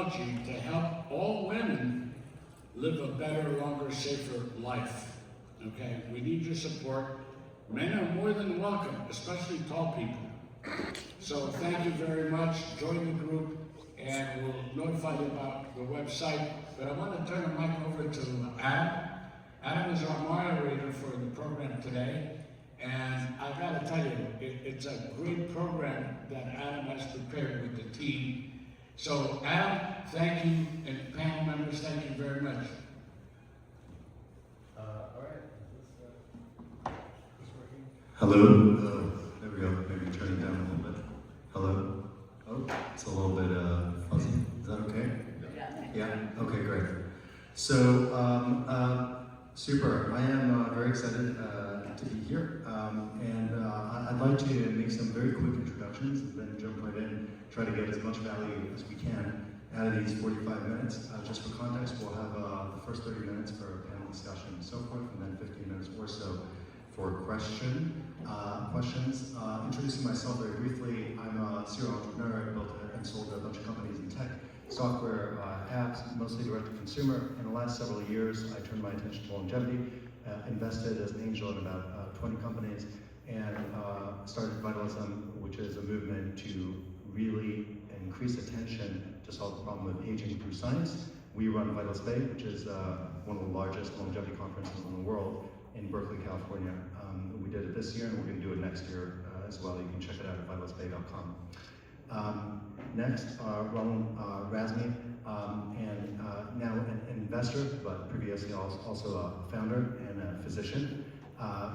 technology to help all women live a better, longer, safer life. Okay, we need your support. Men are more than welcome, especially tall people. So thank you very much. Join the group, and we'll notify you about the website. But I want to turn the mic over to Adam. Adam is our moderator for the program today. And I've got to tell you, it's a great program that Adam has prepared with the team. So Adam, thank you, and panel members, thank you very much. All right, is this working? Hello. There we go. Maybe turn it down a little bit. Hello. Oh, it's a little bit fuzzy. Is that okay? Yeah. Okay, great. So, super. I am very excited to be here, and I'd like to make some very quick introductions and then jump right in, try to get as much value as we can out of these 45 minutes. Just for context, we'll have the first 30 minutes for a panel discussion and so forth, and then 15 minutes or so for questions. Introducing myself very briefly, I'm a serial entrepreneur. I built and sold a bunch of companies in tech, software, apps, mostly direct to consumer. In the last several years, I turned my attention to longevity, invested as an angel in about 20 companies, and started Vitalism, which is a movement to really increase attention to solve the problem of aging through science. We run Vitals Bay, which is one of the largest longevity conferences in the world in Berkeley, California. We did it this year, and we're going to do it next year as well. You can check it out at vitalsbay.com. Next, Ronald Razmi, and now an investor, but previously also a founder and a physician,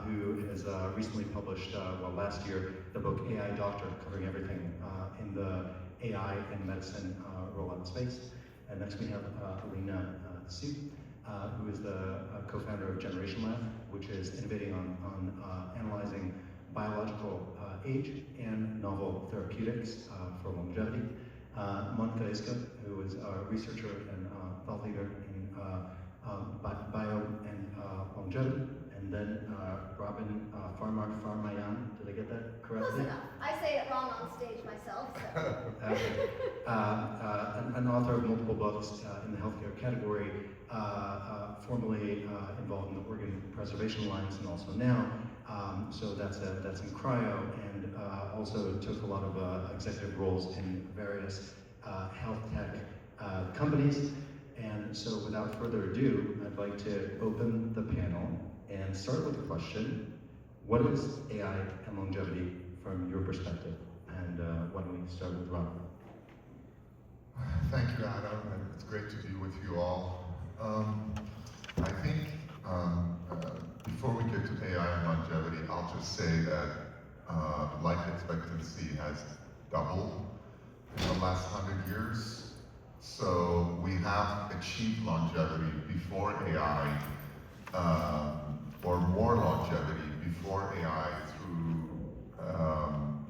who has recently published, last year, the book AI Doctor, covering everything in the AI and medicine rollout space. And next we have Alina Su, who is the co-founder of Generation Lab, which is innovating on analyzing biological age and novel therapeutics for longevity. Isgut, who is a researcher and thought leader in bio and longevity. And then Robin Farmanfarmaian, did I get that correctly? Close enough. I say it wrong on stage myself, so. Okay. An author of multiple books in the healthcare category, formerly involved in the organ preservation alliance and also now. So that's in cryo, and also took a lot of executive roles in various health tech companies. And so without further ado, I'd like to open the panel and start with the question: what is AI and longevity from your perspective? And why don't we start with Ron? Thank you, Adam, and it's great to be with you all. I think before we get to AI and longevity, I'll just say that life expectancy has doubled in the last 100 years. So we have achieved longevity before AI, or more longevity before AI through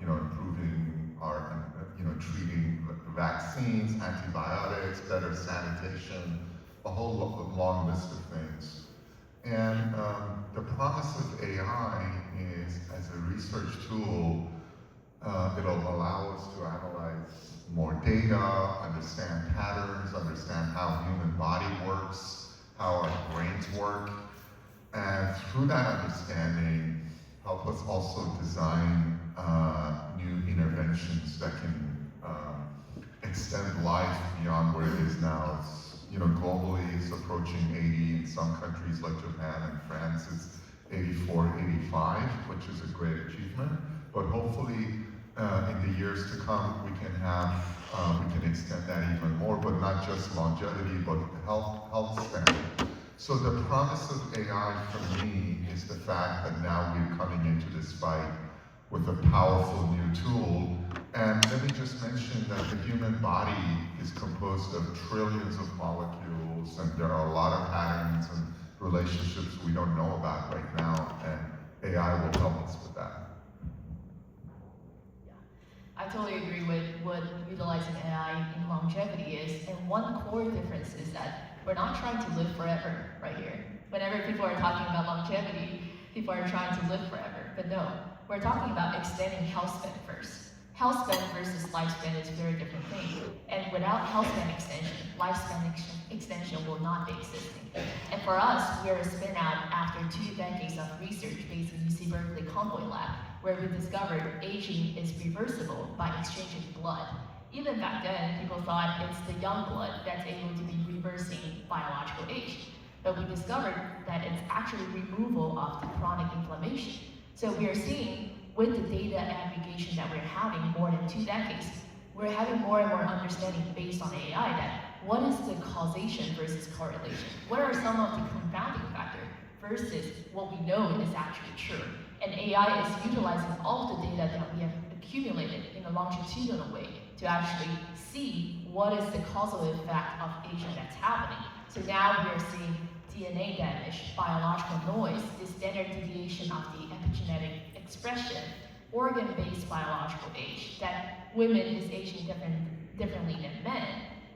improving our, treating vaccines, antibiotics, better sanitation, a whole long list of things. And the promise of AI is, as a research tool, it'll allow us to analyze more data, understand patterns, understand how the human body works, how our brains work, and through that understanding, help us also design new interventions that can extend life beyond where it is now. Globally, it's approaching 80. In some countries like Japan and France, it's 84, 85, which is a great achievement. But hopefully, in the years to come, we can extend that even more. But not just longevity, but health span. So the promise of AI for me is the fact that now we're coming into this fight with a powerful new tool. And let me just mention that the human body is composed of trillions of molecules, and there are a lot of patterns and relationships we don't know about right now, and AI will help us with that. Yeah, I totally agree with what utilizing AI in longevity is, and one core difference is that we're not trying to live forever right here. Whenever people are talking about longevity, people are trying to live forever, but no, we're talking about extending health span first. health span versus lifespan is a very different thing. And without health span extension, lifespan extension will not be existing. And for us, we are a spin out after 2 decades of research based in UC Berkeley Convoy Lab, where we discovered aging is reversible by exchanging blood. Even back then, people thought it's the young blood that's able to be reversing biological age. But we discovered that it's actually removal of the chronic inflammation. So we are seeing, with the data aggregation that we're having more than 2 decades, we're having more and more understanding based on AI that what is the causation versus correlation? What are some of the confounding factors versus what we know is actually true? And AI is utilizing all the data that we have accumulated in a longitudinal way to actually see what is the causal effect of aging that's happening. So now we are seeing DNA damage, biological noise, the standard deviation of the epigenetic expression, organ-based biological age, that women is aging differently than men.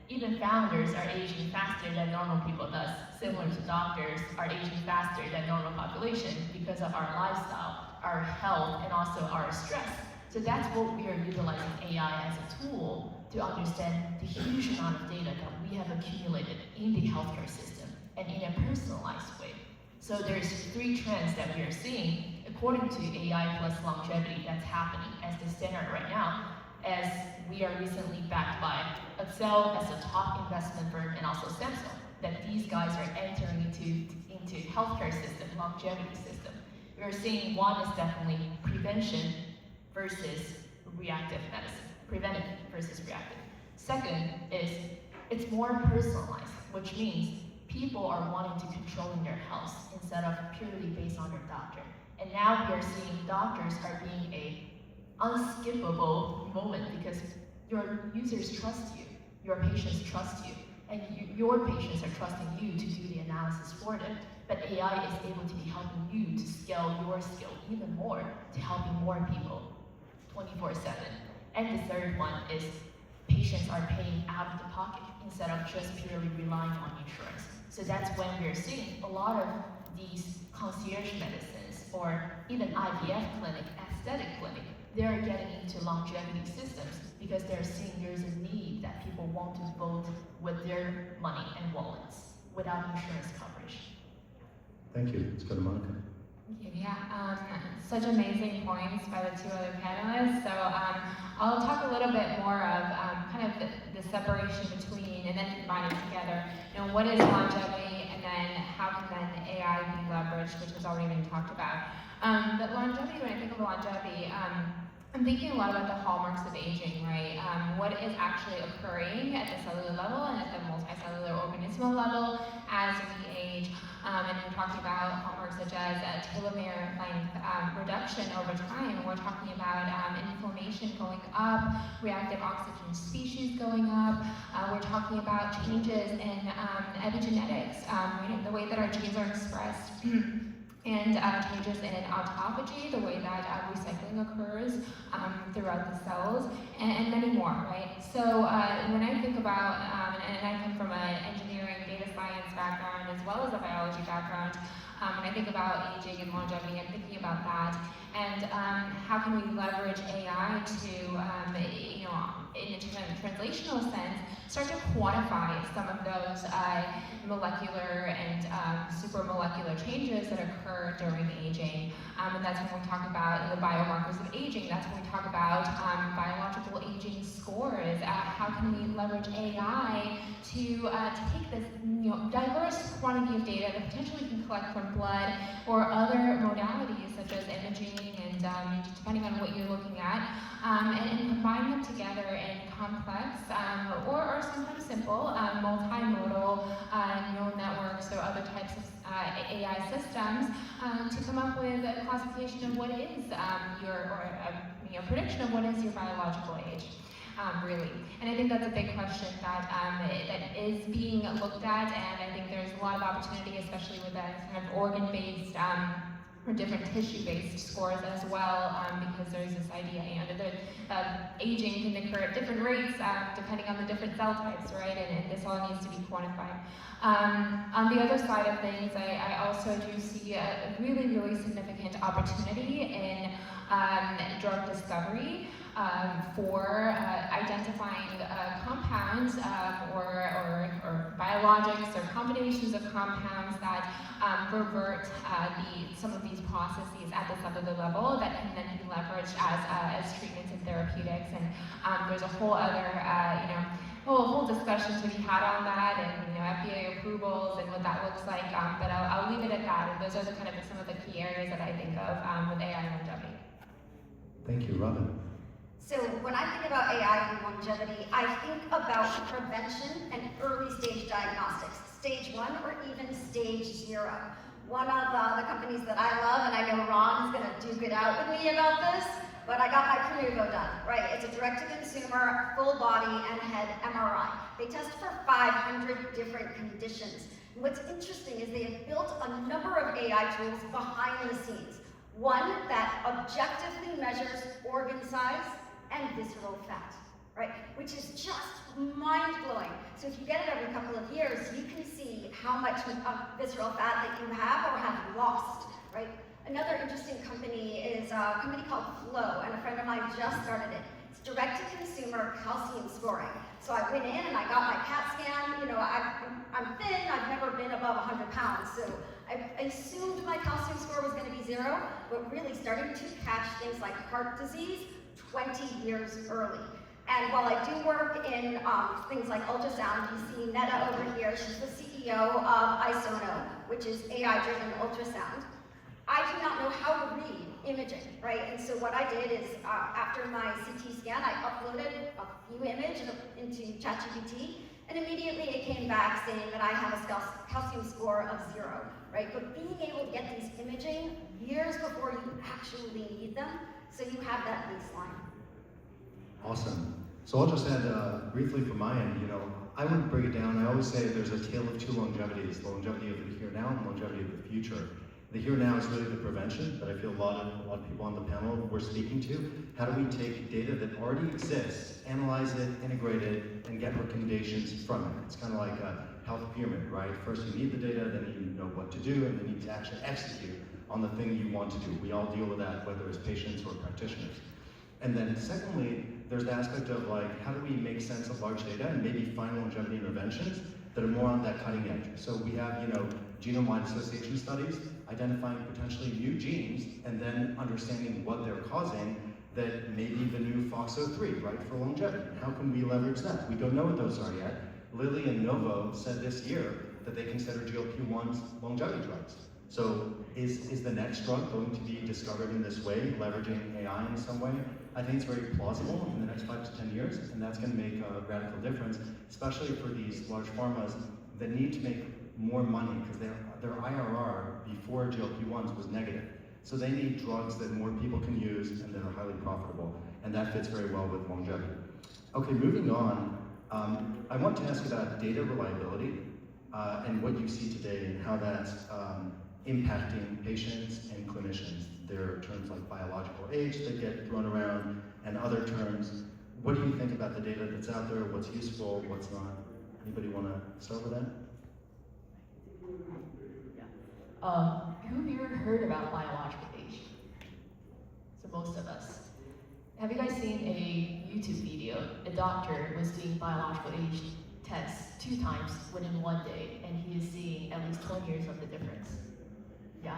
Even founders are aging faster than normal people does, similar to doctors are aging faster than normal population because of our lifestyle, our health, and also our stress. So that's what we are utilizing AI as a tool to understand the huge amount of data that we have accumulated in the healthcare system and in a personalized way. So there's 3 trends that we are seeing according to AI plus longevity that's happening as the standard right now, as we are recently backed by Excel as a top investment firm and also Samsung, that these guys are entering into healthcare system, longevity system. We are seeing one is definitely prevention versus reactive medicine, preventive versus reactive. Second is it's more personalized, which means people are wanting to control their health instead of purely based on their doctor. And now we are seeing doctors are being a unskippable moment because your users trust you, your patients trust you, and your patients are trusting you to do the analysis for them. But AI is able to be helping you to scale your skill even more to helping more people 24/7. And the third one is patients are paying out of the pocket instead of just purely relying on insurance. So that's when we're seeing a lot of these concierge medicines or even IVF clinic, aesthetic clinic, they're getting into longevity systems because they're seeing there's a need that people want to vote with their money and wallets without insurance coverage. Thank you. Let's go to Monica. Yeah, such amazing points by the 2 other panelists. So I'll talk a little bit more of kind of the separation between and then combine it together. You know, what is longevity and then how can then AI be leveraged, which has already been talked about. But longevity, when I think of longevity, I'm thinking a lot about the hallmarks of aging, right? What is actually occurring at the cellular level and at the multicellular organismal level as we age. And we're talking about hallmarks such as telomere length reduction over time. We're talking about inflammation going up, reactive oxygen species going up. We're talking about changes in epigenetics, the way that our genes are expressed. And changes in autophagy, the way that recycling occurs throughout the cells, and many more, right? So when I think about, and I come from an engineering, data science background, as well as a biology background, when I think about aging and longevity, I'm thinking about that, and how can we leverage AI to, in a translational sense, start to quantify some of those molecular and supramolecular changes that occur during aging. And that's when we talk about the biomarkers of aging. That's when we talk about biological aging scores. How can we leverage AI to take this diverse quantity of data that potentially we can collect from blood or other modalities such as imaging and depending on what you're looking at, and combine them together in complex or sometimes simple multimodal neural networks or other types of AI systems to come up with a classification of what is your prediction of what is your biological age. Really. And I think that's a big question that is being looked at, and I think there's a lot of opportunity, especially with that kind of organ-based or different tissue-based scores as well, because there's this idea that aging can occur at different rates depending on the different cell types, right? And this all needs to be quantified. On the other side of things, I also do see a really, really significant opportunity in drug discovery. for identifying compounds or biologics or combinations of compounds that revert some of these processes at the cellular level that can then be leveraged as treatments and therapeutics. And there's a whole other whole discussion to be had on that, and FDA approvals and what that looks like. But I'll leave it at that. And those are some of the key areas that I think of with AI and longevity. Thank you, Robin. So when I think about AI and longevity, I think about prevention and early stage diagnostics, stage 1 or even stage 0. One of the companies that I love, and I know Ron is going to duke it out with me about this, but I got my Canuvo done, right? It's a direct-to-consumer, full body and head MRI. They test for 500 different conditions. And what's interesting is they have built a number of AI tools behind the scenes. One that objectively measures organ size and visceral fat, right? Which is just mind-blowing. So if you get it every couple of years, you can see how much visceral fat that you have or have lost, right? Another interesting company is a company called Flow, and a friend of mine just started it. It's direct-to-consumer calcium scoring. So I went in and I got my CAT scan. I'm thin, I've never been above 100 pounds, so I assumed my calcium score was gonna be 0, but really starting to catch things like heart disease 20 years early. And while I do work in things like ultrasound, you see Netta over here, she's the CEO of Isono, which is AI-driven ultrasound. I do not know how to read imaging, right? And so what I did is, after my CT scan, I uploaded a few images into ChatGPT, and immediately it came back saying that I have a calcium score of 0, right? But being able to get these imaging years before you actually need them, so you have that baseline. Awesome. So I'll just add briefly from my end, I wouldn't break it down. I always say there's a tale of two longevities, the longevity of the here now and the longevity of the future. The here now is really the prevention that I feel a lot of people on the panel were speaking to. How do we take data that already exists, analyze it, integrate it, and get recommendations from it? It's kind of like a health pyramid, right? First you need the data, then you know what to do, and then you need to actually execute on the thing you want to do. We all deal with that, whether it's patients or practitioners. And then secondly, there's the aspect of how do we make sense of large data and maybe find longevity interventions that are more on that cutting edge. So we have, genome-wide association studies, identifying potentially new genes, and then understanding what they're causing that may be the new FOXO3, right, for longevity. How can we leverage that? We don't know what those are yet. Lilly and Novo said this year that they consider GLP-1s longevity drugs. So is the next drug going to be discovered in this way, leveraging AI in some way? I think it's very plausible in the next 5 to 10 years, and that's going to make a radical difference, especially for these large pharmas that need to make more money because their IRR before GLP-1s was negative. So they need drugs that more people can use and that are highly profitable, and that fits very well with longevity. Okay, moving on, I want to ask about data reliability and what you see today and how that's impacting patients and clinicians. There are terms like biological age that get thrown around and other terms. What do you think about the data that's out there? What's useful, what's not? Anybody want to start with that? Who here heard about biological age? So most of us. Have you guys seen a YouTube video? A doctor was doing biological age tests 2 times within 1 day, and he is seeing at least 20 years of the difference. Yeah?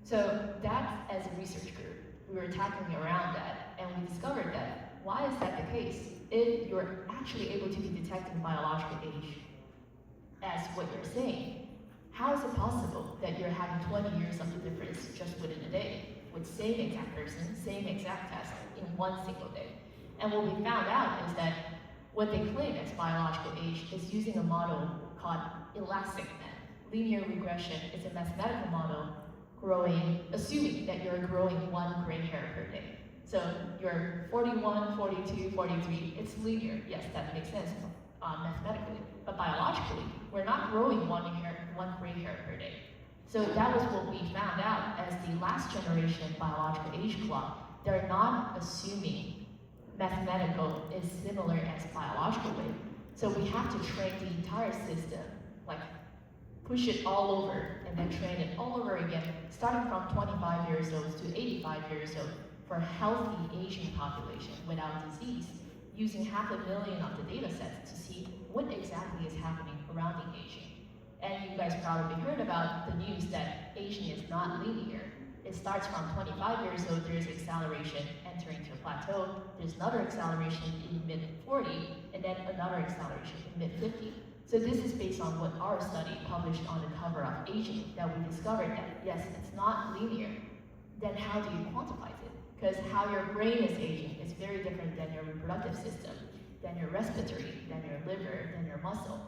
So that, as a research group, we were tackling around that, and we discovered that, why is that the case? If you're actually able to be detecting biological age as what you're saying, how is it possible that you're having 20 years of the difference just within a day, with same exact person, same exact test, in 1 single day? And what we found out is that what they claim as biological age is using a model called elastic net, linear regression. It's a mathematical model assuming that you're growing 1 gray hair per day. So you're 41, 42, 43, it's linear. Yes, that makes sense mathematically. But biologically, we're not growing 1 gray hair per day. So that was what we found out as the last generation biological age clock. They're not assuming mathematical is similar as biological way. So we have to train the entire system, push it all over and then train it all over again, starting from 25 years old to 85 years old. for healthy Asian population without disease, using 500,000 of the data sets to see what exactly is happening around the aging. And you guys probably heard about the news that aging is not linear. It starts from 25 years old, there's acceleration entering to a plateau, there's another acceleration in mid-40, and then another acceleration in mid-50. So this is based on what our study published on the cover of Aging, that we discovered that, yes, it's not linear. Then how do you quantify it? Because how your brain is aging is very different than your reproductive system, than your respiratory, than your liver, than your muscle.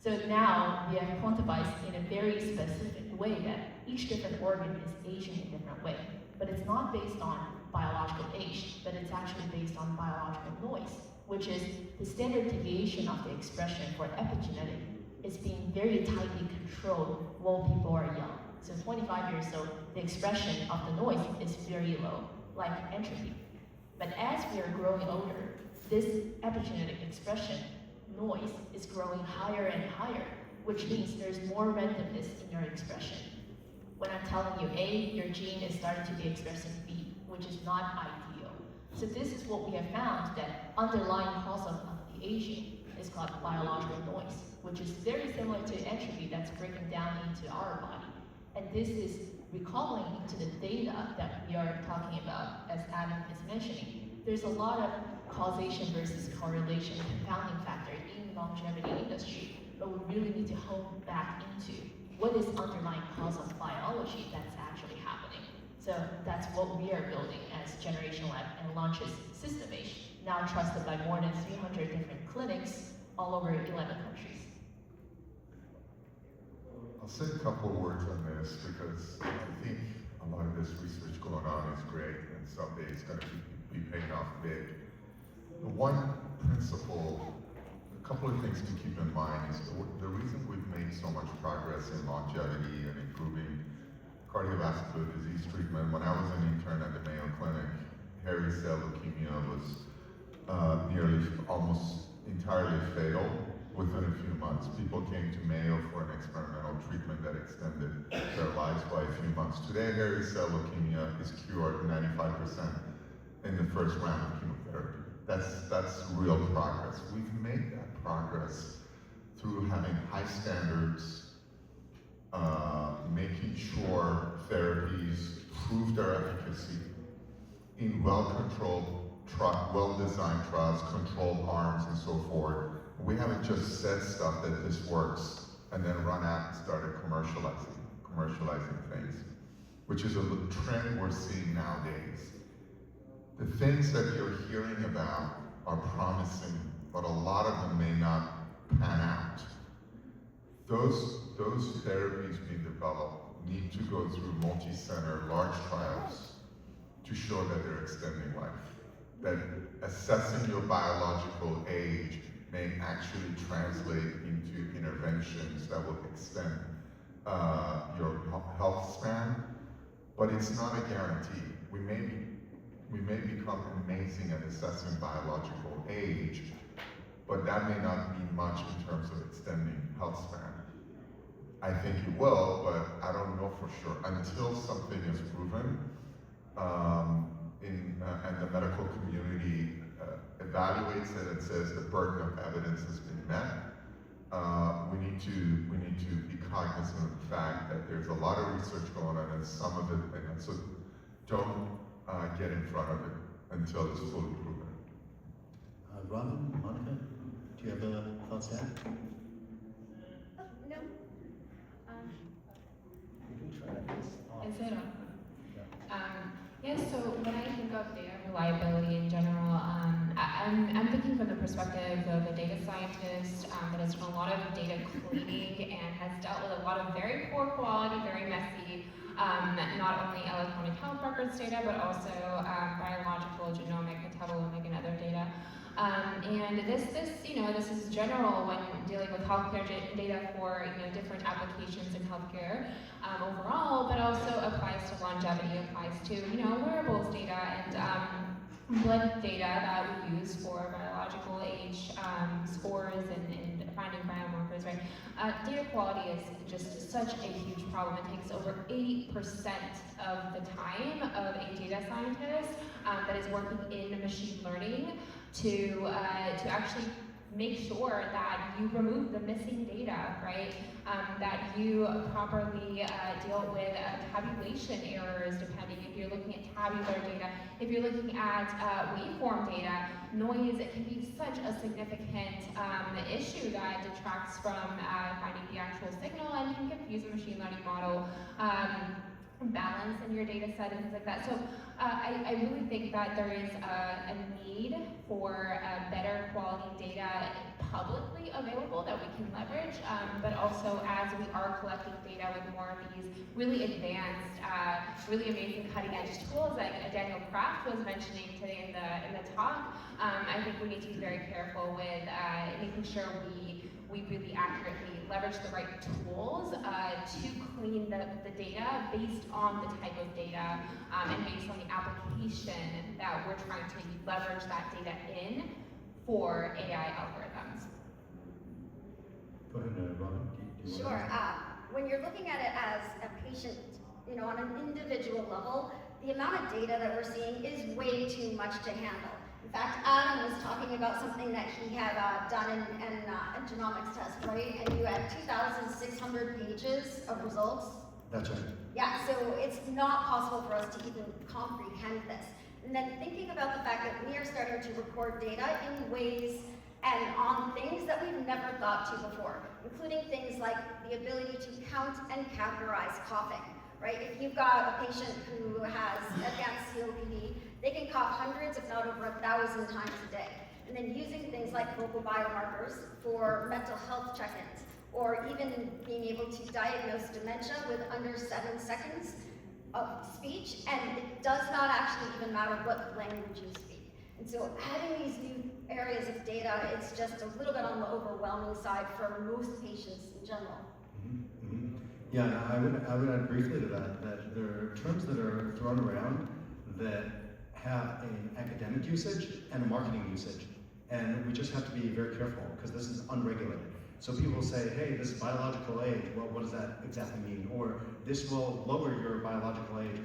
So now we have quantified in a very specific way that each different organ is aging in a different way. But it's not based on biological age, but it's actually based on biological noise, which is the standard deviation of the expression for epigenetic is being very tightly controlled while people are young. So 25 years old, the expression of the noise is very low, like entropy. But as we are growing older, this epigenetic expression noise is growing higher and higher, which means there's more randomness in your expression. When I'm telling you A, your gene is starting to be expressing B, which is not ideal. So this is what we have found, that underlying cause of the aging is called biological noise, which is very similar to entropy that's breaking down into our body. And this is recalling into the data that we are talking about, as Adam is mentioning. There's a lot of causation versus correlation compounding factor in longevity industry, but we really need to hone back into what is underlying cause of biology that's actually happening. So that's what we are building as Generation Lab and launches System Age, now trusted by more than 300 different clinics all over 11 countries. I'll say a couple of words on this because I think a lot of this research going on is great and someday it's going to be paying off big. The one principle, a couple of things to keep in mind is the reason we've made so much progress in longevity and improving cardiovascular disease treatment. When I was an intern at the Mayo Clinic, hairy cell leukemia was nearly almost entirely fatal within a few months. People came to Mayo for an experimental treatment that extended their lives by a few months. Today, hairy cell leukemia is cured 95% in the first round of chemotherapy. That's real progress. We've made that progress through having high standards, making sure therapies prove their efficacy in well-controlled, well-designed trials, controlled arms, and so forth. We haven't just said stuff that this works and then run out and started commercializing things, which is a trend we're seeing nowadays. The things that you're hearing about are promising, but a lot of them may not pan out. Those therapies being developed need to go through multi-center large trials to show that they're extending life. That assessing your biological age may actually translate into interventions that will extend your health span, but it's not a guarantee. We may become amazing at assessing biological age, but that may not mean much in terms of extending health span. I think it will, but I don't know for sure. Until something is proven, and the medical community evaluates it and says the burden of evidence has been met, we need to be cognizant of the fact that there's a lot of research going on, and some of it, and so don't get in front of it until it's fully proven. Robin, Monica, do you have thoughts to add? No. You can try that. Is it on? Yeah, so when I think of data reliability in general, I'm thinking from the perspective of a data scientist that has done a lot of data cleaning and has dealt with a lot of very poor quality, very messy, not only electronic health records data, but also biological, genomic, metabolomic, and other data. And this is general when dealing with healthcare data for different applications in healthcare overall, but also applies to longevity, applies to wearables data and blood data that we use for biological age scores and finding biomarkers, right? Data quality is just such a huge problem. It takes over 80% of the time of a data scientist that is working in machine learning to actually make sure that you remove the missing data, right? That you properly deal with tabulation errors, depending if you're looking at tabular data. If you're looking at waveform data, noise can be such a significant issue that detracts from finding the actual signal and can confuse a machine learning model. Balance in your data set and things like that. So I really think that there is a need for better quality data publicly available that we can leverage, but also as we are collecting data with more of these really advanced, really amazing cutting edge tools like Daniel Kraft was mentioning today in the talk, I think we need to be very careful with making sure we really accurately leverage the right tools to clean the data based on the type of data and based on the application that we're trying to leverage that data in for AI algorithms. Go ahead, Robin. Do you Sure. want to When you're looking at it as a patient, on an individual level, the amount of data that we're seeing is way too much to handle. In fact, Adam was talking about something that he had done in a genomics test, right? And you had 2,600 pages of results. That's right. Yeah, so it's not possible for us to even comprehend this. And then thinking about the fact that we are starting to record data in ways and on things that we've never thought to before, including things like the ability to count and categorize coughing, right? If you've got a patient who has advanced COPD, they can cough hundreds, if not over 1,000 times a day. And then using things like vocal biomarkers for mental health check-ins, or even being able to diagnose dementia with under 7 seconds of speech, and it does not actually even matter what language you speak. And so adding these new areas of data, it's just a little bit on the overwhelming side for most patients in general. Yeah, I would add briefly to that there are terms that are thrown around that have an academic usage and a marketing usage. And we just have to be very careful because this is unregulated. So people say, hey, this is biological age. Well, what does that exactly mean? Or this will lower your biological age.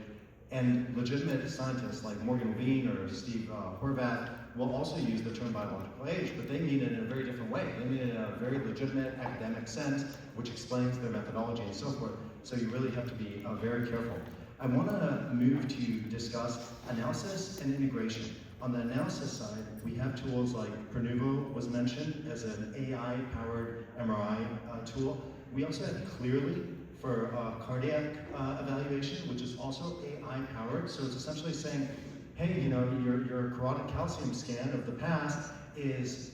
And legitimate scientists like Morgan Levine or Steve Horvath will also use the term biological age, but they mean it in a very different way. They mean it in a very legitimate academic sense, which explains their methodology and so forth. So you really have to be very careful. I want to move to discuss analysis and integration. On the analysis side, we have tools like Pernuvo was mentioned as an AI-powered MRI tool. We also have Clearly for cardiac evaluation, which is also AI-powered. So it's essentially saying, hey, your carotid calcium scan of the past is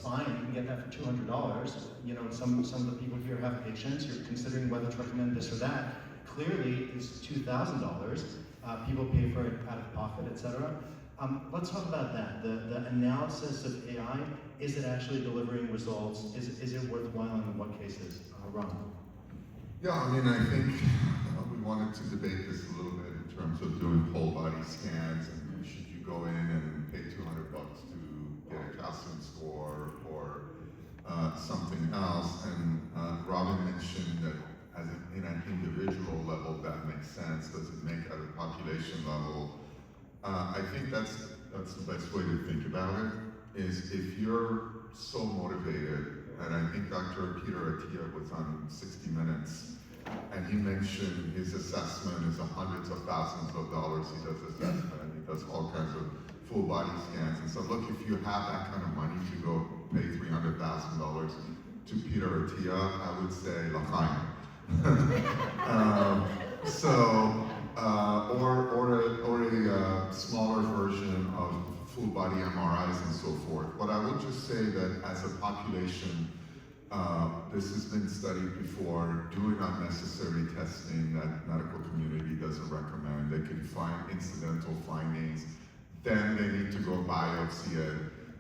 fine. You can get that for $200. Some of the people here have patients. You're considering whether to recommend this or that. Clearly is $2,000. People pay for it out of pocket, etc. Let's talk about that. The analysis of AI, is it actually delivering results? Is it worthwhile and in what cases? Ron. Yeah, I think we wanted to debate this a little bit in terms of doing whole body scans and should you go in and pay $200 to get a calcium score or something else. And Robin mentioned that in an individual level that makes sense. Does it make at a population level? I think that's the best way to think about it, is if you're so motivated, and I think Dr. Peter Attia was on 60 Minutes, and he mentioned his assessment is hundreds of thousands of dollars. He does assessment, and he does all kinds of full body scans. And so look, if you have that kind of money to go pay $300,000 to Peter Attia, I would say l'chaim. Or a smaller version of full body MRIs and so forth. But I would just say that as a population, this has been studied before, doing unnecessary testing that medical community doesn't recommend. They can find incidental findings, then they need to go biopsy it.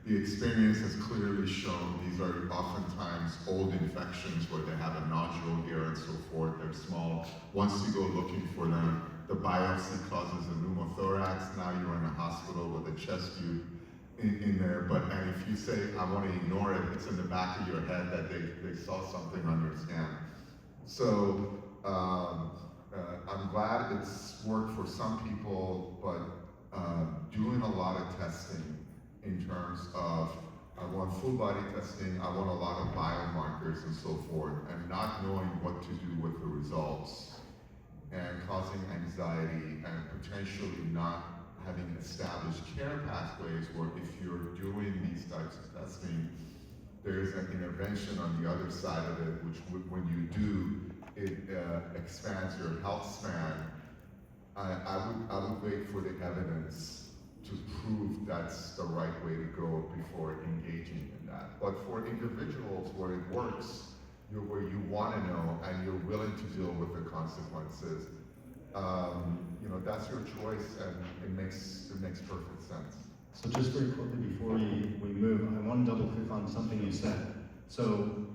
The experience has clearly shown these are oftentimes old infections where they have a nodule here and so forth. They're small. Once you go looking for them, the biopsy causes a pneumothorax. Now you're in a hospital with a chest tube in there, but and if you say, I want to ignore it, it's in the back of your head that they saw something on your scan. So I'm glad it's worked for some people, but doing a lot of testing in terms of, I want full body testing, I want a lot of biomarkers and so forth, and not knowing what to do with the results, and causing anxiety, and potentially not having established care pathways where if you're doing these types of testing, there's an intervention on the other side of it, which when you do, it expands your health span. I would wait for the evidence to prove that's the right way to go before engaging in that. But for individuals where it works, where you want to know and you're willing to deal with the consequences, that's your choice, and it makes perfect sense. So just very quickly before we move, I want to double click on something you said. So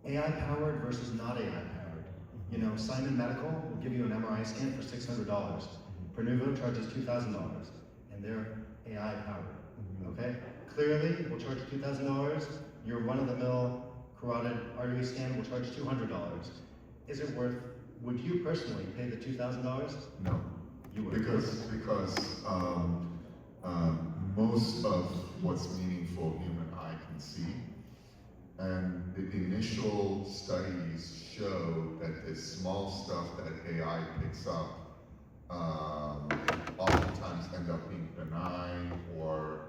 AI powered versus not AI powered. Simon Medical will give you an MRI scan for $600. Prenuvo charges $2,000, and they're AI powered. Okay? Clearly, we'll charge $2,000. Your run-of-the-mill carotid artery scan will charge $200. Is it worth? Would you personally pay the $2,000? No, you would. Because most of what's meaningful human eye can see, and the initial studies show that the small stuff that AI picks up oftentimes end up being benign or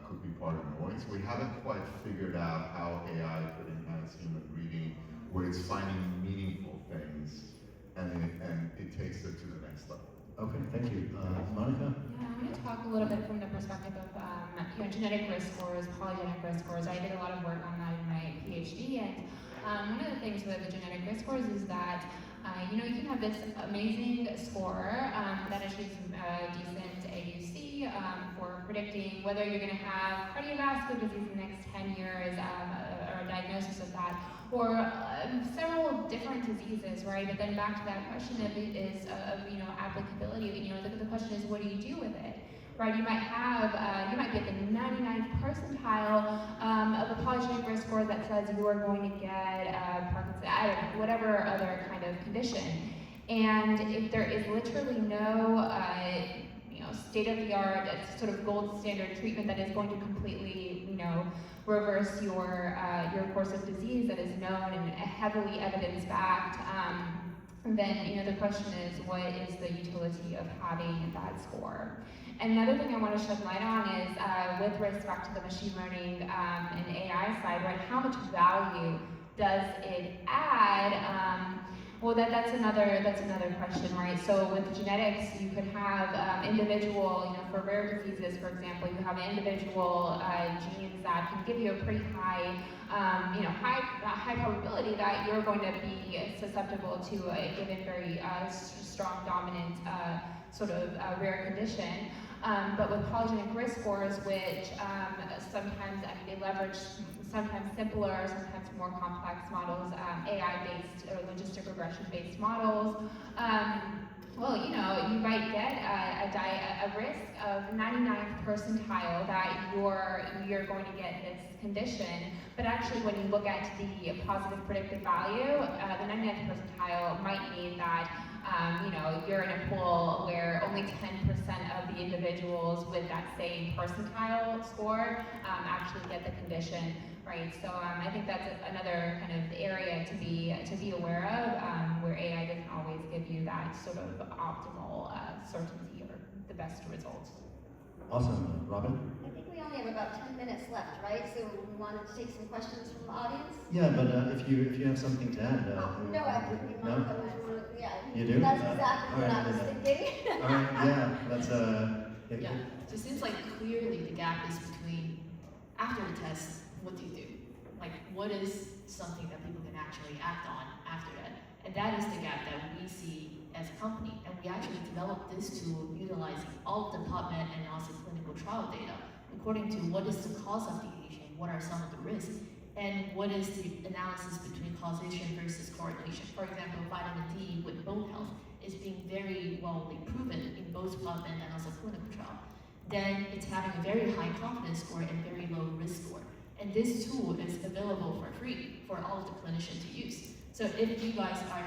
could be part of noise. We haven't quite figured out how AI could enhance human reading, where it's finding meaningful things and it takes it to the next level. Okay, thank you. Monica? Yeah, I'm going to talk a little bit from the perspective of genetic risk scores, polygenic risk scores. I did a lot of work on that in my PhD, and one of the things with the genetic risk scores is that you can have this amazing score that achieves decent AUC for predicting whether you're going to have cardiovascular disease in the next 10 years, or a diagnosis of that, or several different diseases, right? But then back to that question of applicability. The question is, what do you do with it? Right, you might be at the 99th percentile of a polygenic risk score that says you are going to get Parkinson's, I don't know, whatever other kind of condition. And if there is literally no, state-of-the-art, sort of gold standard treatment that is going to completely, reverse your course of disease that is known and heavily evidence-backed, then the question is, what is the utility of having that score? And another thing I want to shed light on is, with respect to the machine learning and AI side, right? How much value does it add? Well, that's another question, right? So with genetics, you could have individual, for rare diseases, for example, you have individual genes that can give you a pretty high, high probability that you're going to be susceptible to a given very strong dominant rare condition. But with polygenic risk scores, which sometimes they leverage sometimes simpler, sometimes more complex models, AI-based or logistic regression-based models, you might get a risk of 99th percentile that you're going to get this condition. But actually, when you look at the positive predictive value, the 99th percentile might mean that you're in a pool where only 10% of the individuals with that same percentile score actually get the condition, right? So I think that's another kind of area to be aware of, where AI doesn't always give you that sort of optimal certainty or the best results. Awesome. Robin? I think we only have about 10 minutes left, right? So we wanted to take some questions from the audience. Yeah, but if you have something to add. No, I think we no? yeah. You do? That's exactly what I was thinking. All right, yeah, that's Yeah, so it seems like clearly the gap is between after the test, what do you do? Like, what is something that people can actually act on after that? And that is the gap that we see as a company. And we actually developed this tool utilizing all of the PubMed and also clinical trial data, according to what is the cause of the aging, what are some of the risks, and what is the analysis between causation versus correlation. For example, vitamin D with bone health is being very well proven in both PubMed and also clinical trial. then it's having a very high confidence score and very low risk score. And this tool is available for free for all of the clinicians to use. So if you guys are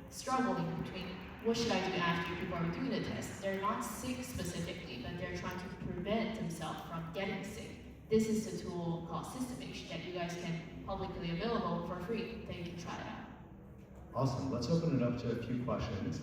struggling between what should I do after people are doing the test, they're not sick specifically, but they're trying to prevent themselves from getting sick. This is a tool called Systemation that you guys can publicly available for free that you can try it out. Awesome. Let's open it up to a few questions.